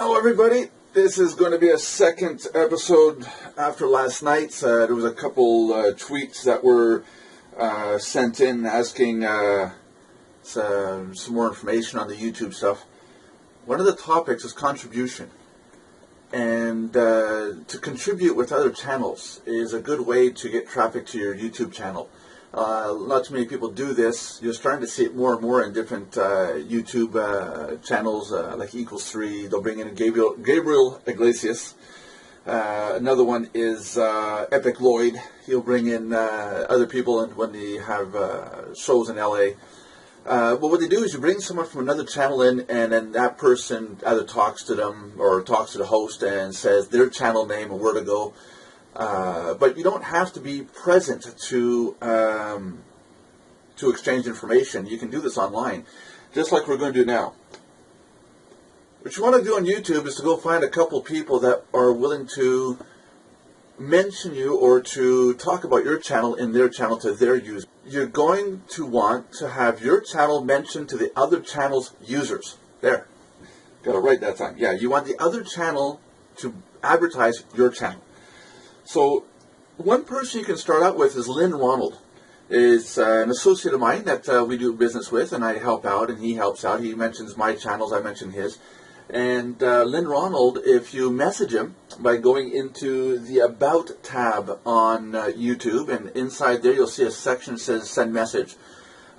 Hello everybody, this is going to be a second episode after last night. There was a couple tweets that were sent in asking some more information on the YouTube stuff. One of the topics is contribution, and to contribute with other channels is a good way to get traffic to your YouTube channel. Not too many people do this. You're starting to see it more and more in different YouTube channels like Equals3. They'll bring in Gabriel Iglesias. Another one is Epic Lloyd. He'll bring in other people when they have shows in LA. But what they do is you bring someone from another channel in, and then that person either talks to them or talks to the host and says their channel name and where to go. But you don't have to be present to exchange information. You can do this online, just like we're going to do now. What you want to do on YouTube is to go find a couple people that are willing to mention you or to talk about your channel in their channel to their users. You're going to want to have your channel mentioned to the other channel's users. There. Got it right that time. Yeah, you want the other channel to advertise your channel. So one person you can start out with is Lynn Ronald. Is an associate of mine that we do business with, and I help out, and he helps out. He mentions my channels, I mention his. And Lynn Ronald, if you message him by going into the About tab on YouTube, and inside there you'll see a section that says Send Message.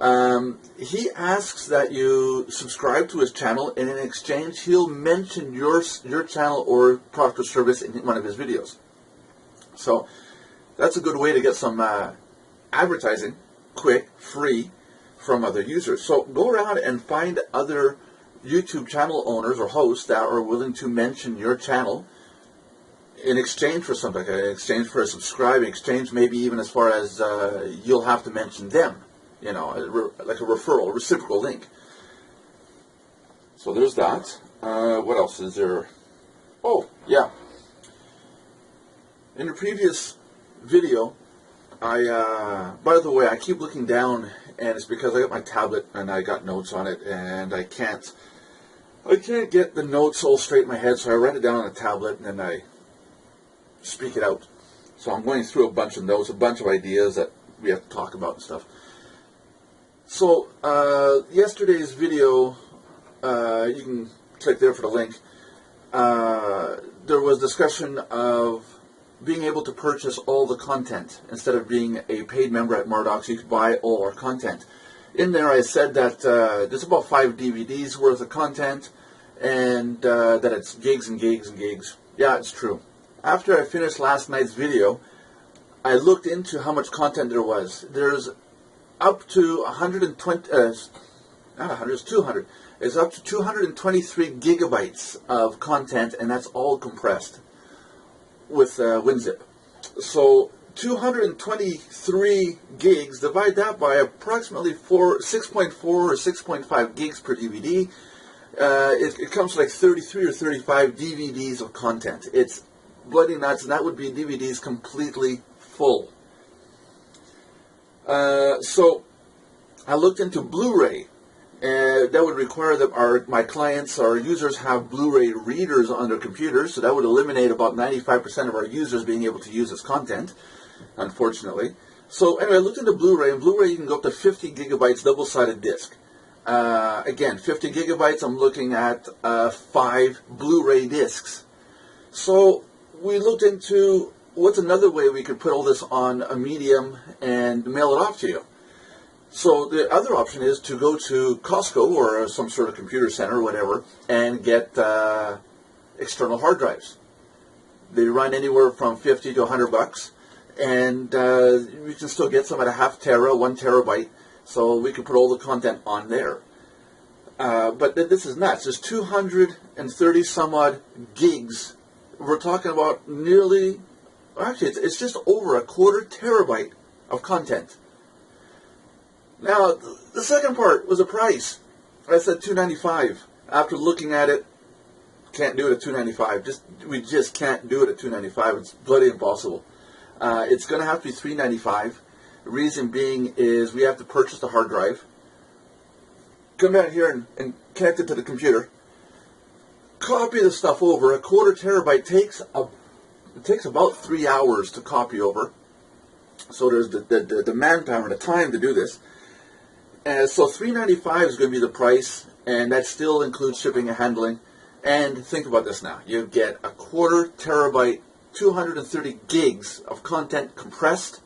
He asks that you subscribe to his channel, and in exchange he'll mention your channel or product or service in one of his videos. So that's a good way to get some advertising, quick, free, from other users. So go around and find other YouTube channel owners or hosts that are willing to mention your channel in exchange for something, in exchange for a subscribe, in exchange maybe even as far as you'll have to mention them, you know, like a referral, a reciprocal link. So there's that. What else is there? Oh, yeah. In the previous video, by the way, I keep looking down, and it's because I got my tablet and I got notes on it, and I can't get the notes all straight in my head, so I write it down on a tablet and then I speak it out. So I'm going through a bunch of notes, a bunch of ideas that we have to talk about and stuff. So yesterday's video, you can click there for the link. There was discussion of being able to purchase all the content. Instead of being a paid member at Murdoch's, you could buy all our content. In there I said that there's about 5 DVDs worth of content, and that it's gigs and gigs and gigs. Yeah, it's true. After I finished last night's video, I looked into how much content there was. There's up to 120, not 100, it's 200. It's up to 223 gigabytes of content, and that's all compressed with WinZip. So 223 gigs, divide that by approximately 6.4 or 6.5 gigs per DVD. It comes to like 33 or 35 DVDs of content. It's bloody nuts, and that would be DVDs completely full. So I looked into Blu-ray. That would require that my clients, our users, have Blu-ray readers on their computers, so that would eliminate about 95% of our users being able to use this content, unfortunately. So anyway, I looked into Blu-ray, and Blu-ray you can go up to 50 gigabytes double-sided disc. Again, 50 gigabytes, I'm looking at 5 Blu-ray discs. So we looked into what's another way we could put all this on a medium and mail it off to you. So the other option is to go to Costco or some sort of computer center or whatever and get external hard drives. They run anywhere from 50 to 100 bucks, and we can still get some at a half tera, 1 terabyte, so we can put all the content on there. But this is nuts. There's 230 some odd gigs. We're talking about nearly, actually it's just over a 1/4 terabyte of content. Now, the second part was the price. I said $295. After looking at it, can't do it at $295. We just can't do it at $295. It's bloody impossible. It's going to have to be $395. The reason being is we have to purchase the hard drive, come down here and connect it to the computer, copy the stuff over. A quarter terabyte takes about 3 hours to copy over. So there's the manpower and the time to do this. So $3.95 is going to be the price, and that still includes shipping and handling. And think about this now. You get a quarter terabyte, 230 gigs of content compressed.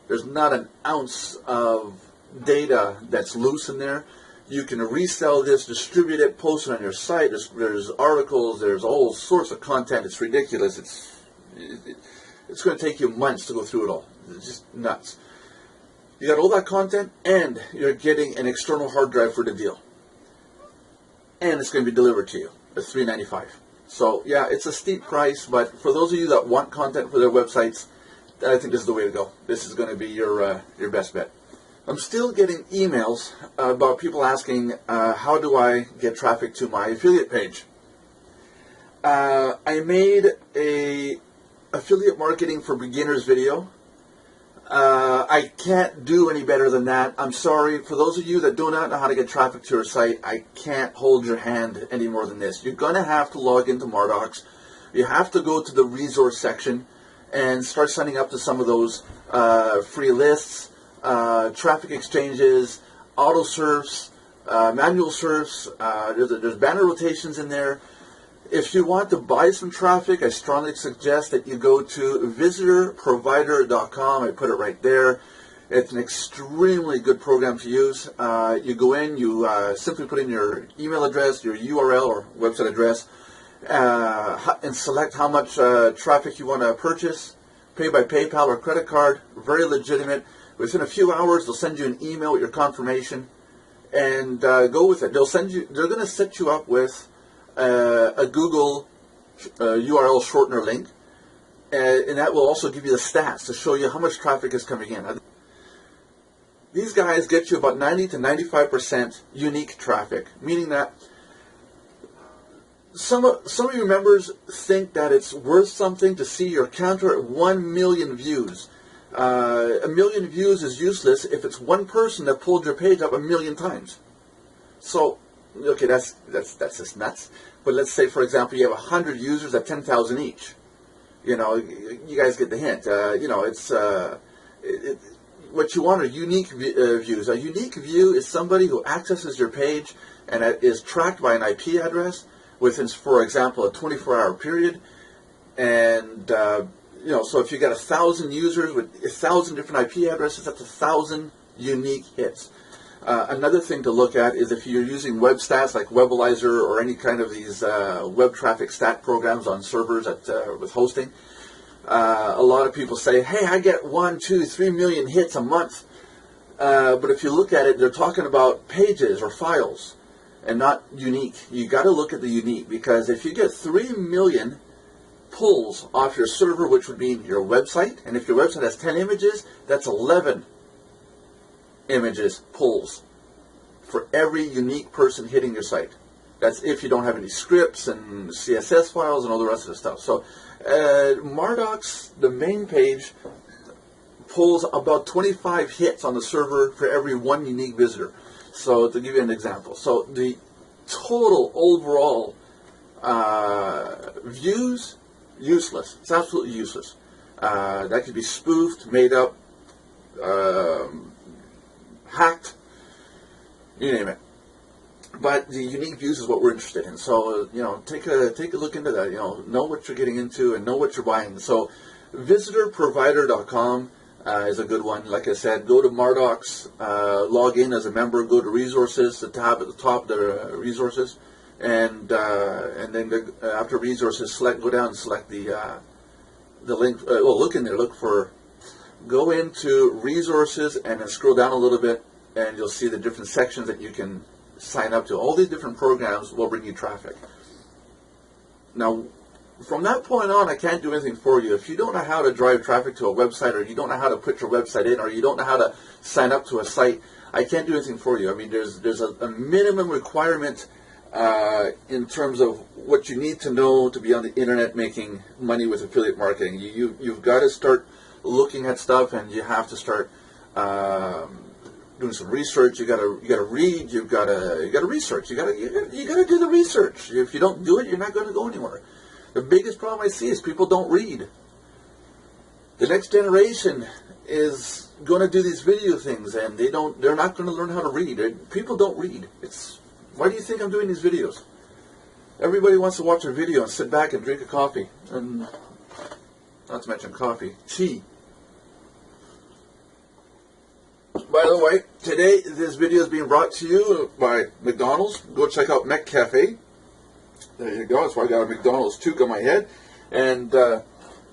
There's not an ounce of data that's loose in there. You can resell this, distribute it, post it on your site. There's articles, there's all sorts of content. It's ridiculous. It's going to take you months to go through it all. It's just nuts. You got all that content, and you're getting an external hard drive for the deal. And it's going to be delivered to you at $3.95. So, yeah, it's a steep price, but for those of you that want content for their websites, I think this is the way to go. This is going to be your best bet. I'm still getting emails about people asking, how do I get traffic to my affiliate page? I made a affiliate marketing for beginners video. I can't do any better than that. I'm sorry. For those of you that do not know how to get traffic to your site, I can't hold your hand any more than this. You're going to have to log into Mardocs. You have to go to the resource section and start signing up to some of those free lists, traffic exchanges, auto serfs, manual serfs. There's banner rotations in there. If you want to buy some traffic, I strongly suggest that you go to visitorprovider.com. I put it right there. It's an extremely good program to use. You go in, you simply put in your email address, your URL or website address, and select how much traffic you want to purchase. Pay by PayPal or credit card. Very legitimate. Within a few hours, they'll send you an email with your confirmation, and go with it. They're going to set you up with a Google URL shortener link, and that will also give you the stats to show you how much traffic is coming in. These guys get you about 90 to 95% unique traffic, meaning that some of your members think that it's worth something to see your counter at 1 million views. 1 million views is useless if it's one person that pulled your page up 1 million times. So, okay, that's just nuts. But let's say, for example, you have 100 users at 10,000 each. You know, you guys get the hint. It's what you want are unique views. A unique view is somebody who accesses your page and is tracked by an IP address within, for example, a 24-hour period. And so if you got 1,000 users with 1,000 different IP addresses, that's 1,000 unique hits. Another thing to look at is if you're using web stats like Webalizer or any kind of these web traffic stat programs on servers with hosting. A lot of people say, hey, I get 1, 2, 3 million hits a month. But if you look at it, they're talking about pages or files and not unique. You got to look at the unique, because if you get 3 million pulls off your server, which would be your website, and if your website has 10 images, that's 11 images pulls for every unique person hitting your site. That's if you don't have any scripts and CSS files and all the rest of the stuff. So Mardocs, the main page, pulls about 25 hits on the server for every one unique visitor. So to give you an example, so the total overall views, useless. It's absolutely useless. That could be spoofed, made up, hacked, you name it. But the unique views is what we're interested in. So, take a look into that. Know what you're getting into and know what you're buying. So, visitorprovider.com is a good one. Like I said, go to Mardocs, log in as a member, go to resources, the tab at the top, the resources, and then after resources, go down and select the link. Look in there. Go into resources and then scroll down a little bit, and you'll see the different sections that you can sign up to. All these different programs will bring you traffic. Now, from that point on, I can't do anything for you. If you don't know how to drive traffic to a website, or you don't know how to put your website in, or you don't know how to sign up to a site, I can't do anything for you. I mean, there's a minimum requirement in terms of what you need to know to be on the internet making money with affiliate marketing. You've got to start looking at stuff, and you have to start. doing some research. You gotta read. You gotta research. You gotta do the research. If you don't do it, you're not going to go anywhere. The biggest problem I see is people don't read. The next generation is going to do these video things, and they're not going to learn how to read. People don't read. Why do you think I'm doing these videos? Everybody wants to watch a video and sit back and drink a coffee, and not to mention coffee, tea. By the way, today this video is being brought to you by McDonald's. Go check out Mc Cafe. There you go. That's why I got a McDonald's toque on my head. And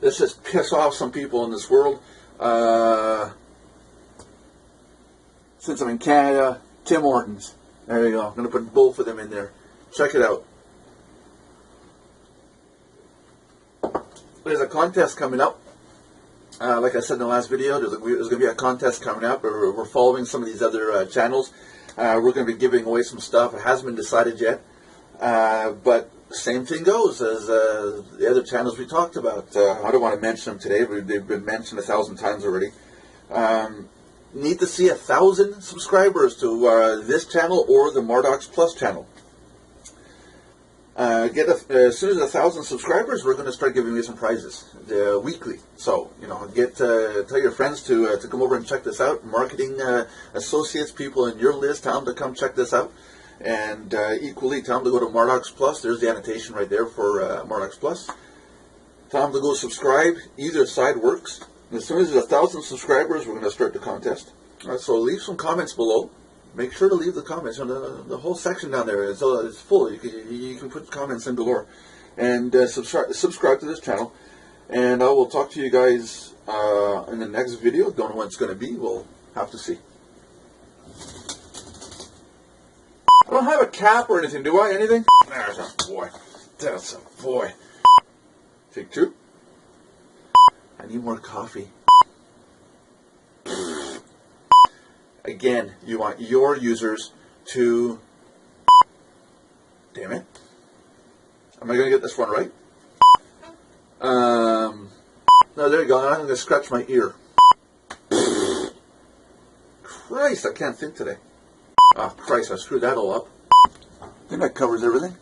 let's just piss off some people in this world. Since I'm in Canada, Tim Hortons. There you go. I'm going to put both of them in there. Check it out. There's a contest coming up. Like I said in the last video, there's going to be a contest coming up. We're following some of these other channels. We're going to be giving away some stuff. It hasn't been decided yet. But same thing goes as the other channels we talked about. I don't want to mention them today. They've been mentioned 1,000 times already. Need to see 1,000 subscribers to this channel or the Mardox Plus channel. As soon as 1,000 subscribers, we're going to start giving you some prizes weekly. So, tell your friends to come over and check this out. Marketing associates, people in your list, tell them to come check this out. And equally, tell them to go to Mardox Plus. There's the annotation right there for Mardox Plus. Tell them to go subscribe. Either side works. And as soon as there's 1,000 subscribers, we're going to start the contest. So leave some comments below. Make sure to leave the comments. The whole section down there is full. You can put comments in galore. And subscribe to this channel. And I will talk to you guys in the next video. Don't know when it's going to be. We'll have to see. I don't have a cap or anything, do I? Anything? There's a boy. That's a boy. Take two. I need more coffee. Again, you want your users to... Damn it. Am I going to get this one right? No, there you go. I'm going to scratch my ear. Christ, I can't think today. Oh, Christ, I screwed that all up. I think that covers everything.